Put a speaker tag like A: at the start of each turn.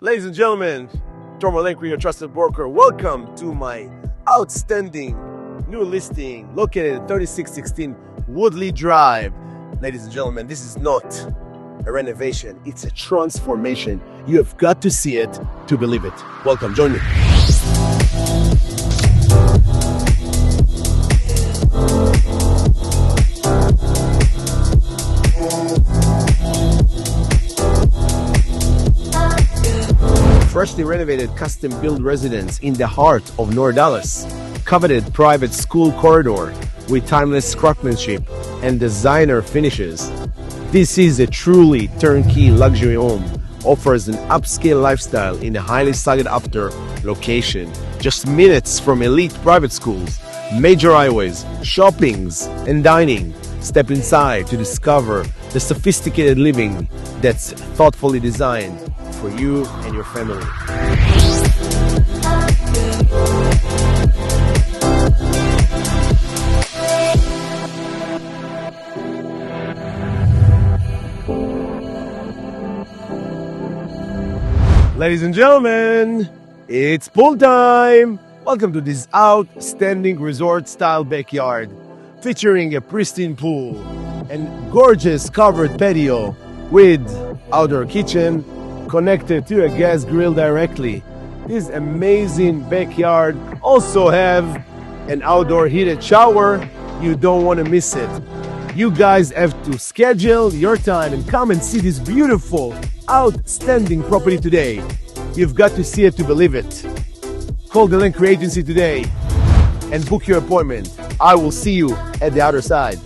A: Ladies and gentlemen, Lankri, your trusted broker. Welcome to my outstanding new listing located at 3616 Woodleigh Drive. Ladies and gentlemen, this is not a renovation, it's a transformation. You have got to see it to believe it. Welcome, join me. Freshly renovated custom-built residence in the heart of North Dallas. Coveted private school corridor with timeless craftsmanship and designer finishes. This is a truly turnkey luxury home. Offers an upscale lifestyle in a highly sought-after location. Just minutes from elite private schools, major highways, shoppings, and dining. Step inside to discover the sophisticated living that's thoughtfully designed for you and your family. Ladies and gentlemen, it's pool time! Welcome to this outstanding resort-style backyard featuring a pristine pool and gorgeous covered patio with outdoor kitchen connected to a gas grill directly. This amazing backyard also have an outdoor heated shower. You don't want to miss it. You guys have to schedule your time and come and see this beautiful, outstanding property today. You've got to see it to believe it. Call the Lankri agency today and book your appointment. I will see you at the other side.